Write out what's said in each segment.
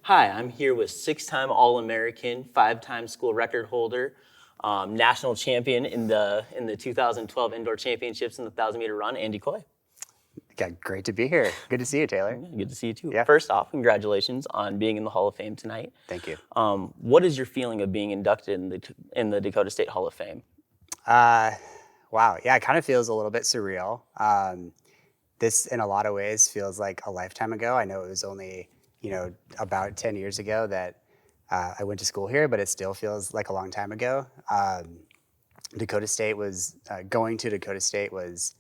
Hi, I'm here with six-time All-American, five-time school record holder, national champion in the 2012 Indoor Championships in the 1,000-meter run, Andy Coy. Yeah, great to be here. Good to see you, Taylor. Yeah, good to see you too. Yeah. First off, congratulations on being in the Hall of Fame tonight. Thank you. What is your feeling of being inducted in the Dakota State Hall of Fame? Wow. Yeah, it kind of feels a little bit surreal. This, in a lot of ways, feels like a lifetime ago. I know it was only, about 10 years ago that I went to school here, but it still feels like a long time ago. Dakota State was, going to Dakota State was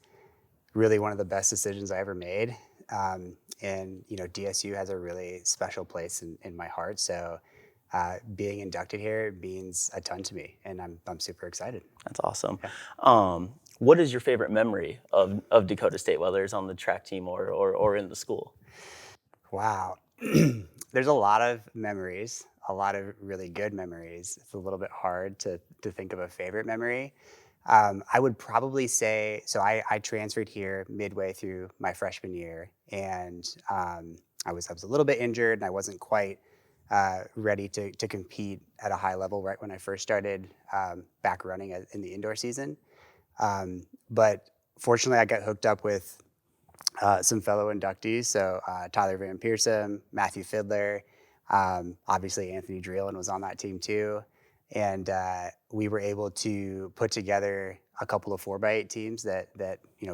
really one of the best decisions I ever made. And DSU has a really special place in my heart. So being inducted here means a ton to me, and I'm super excited. That's awesome. Yeah. What is your favorite memory of Dakota State, whether it's on the track team or in the school? Wow. There's a lot of memories, a lot of really good memories. It's a little bit hard to think of a favorite memory. I would probably say, so I transferred here midway through my freshman year, and I was a little bit injured, and I wasn't quite ready to compete at a high level right when I first started back running in the indoor season. But fortunately, I got hooked up with some fellow inductees. So Tyler Van Pearsum, Matthew Fidler, obviously Anthony Dreeland was on that team too. And we were able to put together a couple of 4x8 teams that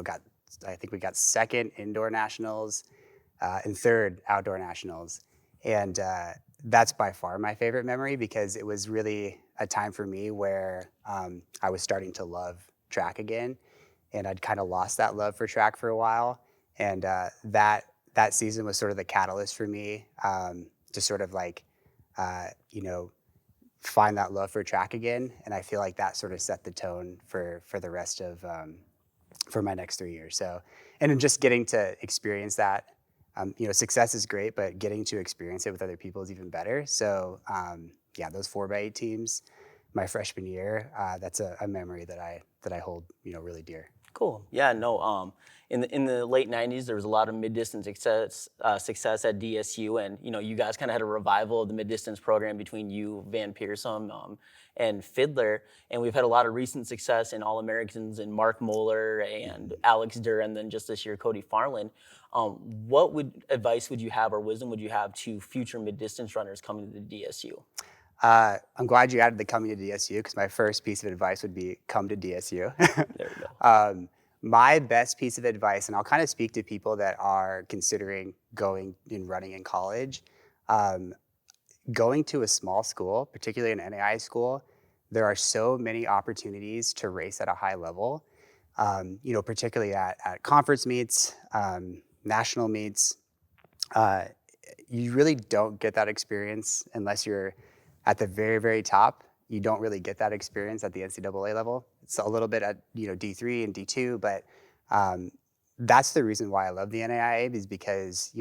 got, I think we got second indoor nationals and third outdoor nationals. And that's by far my favorite memory because it was really a time for me where I was starting to love track again. And I'd kind of lost that love for track for a while. And that season was sort of the catalyst for me to sort of like, find that love for track again. And I feel like that sort of set the tone for the rest of, for my next 3 years. So, and then just getting to experience that, success is great, but getting to experience it with other people is even better. So those 4x8 teams, my freshman year, that's a memory that I hold, really dear. Cool. Yeah. No. In the late '90s, there was a lot of mid-distance success at DSU, and you guys kind of had a revival of the mid-distance program between you, Van Pearsum, and Fidler, and we've had a lot of recent success in All-Americans and Mark Moeller and Alex Durr, and then just this year Cody Farland. What advice would you have or wisdom would you have to future mid-distance runners coming to the DSU? I'm glad you added the coming to DSU because my first piece of advice would be come to DSU. There you go. My best piece of advice, and I'll kind of speak to people that are considering going and running in college, going to a small school, particularly an NAI school, there are so many opportunities to race at a high level, particularly at conference meets, national meets. You really don't get that experience unless you're at the very, very top. You don't really get that experience at the NCAA level. It's a little bit at D3 and D2, but that's the reason why I love the NAIA is because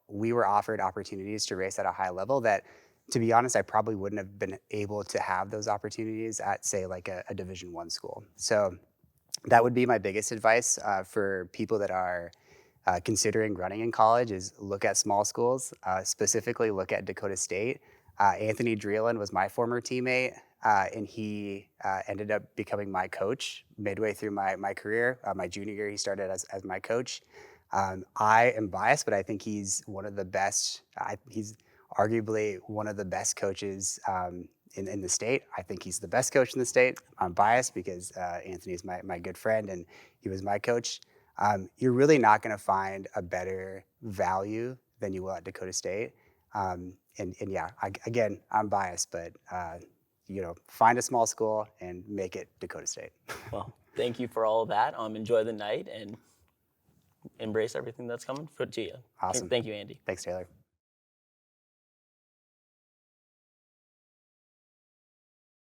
we were offered opportunities to race at a high level that, to be honest, I probably wouldn't have been able to have those opportunities at, say, like a Division I school. So that would be my biggest advice for people that are considering running in college is look at small schools, specifically look at Dakota State. Anthony Dreeland was my former teammate, and he ended up becoming my coach midway through my career. My junior year, he started as my coach. I am biased, but I think he's one of the best. He's arguably one of the best coaches in the state. I think he's the best coach in the state. I'm biased because Anthony is my good friend, and he was my coach. You're really not going to find a better value than you will at Dakota State. Again, I'm biased, but find a small school and make it Dakota State. Well, thank you for all of that. Enjoy the night and embrace everything that's coming to you. Awesome. Thank you, Andy. Thanks, Taylor.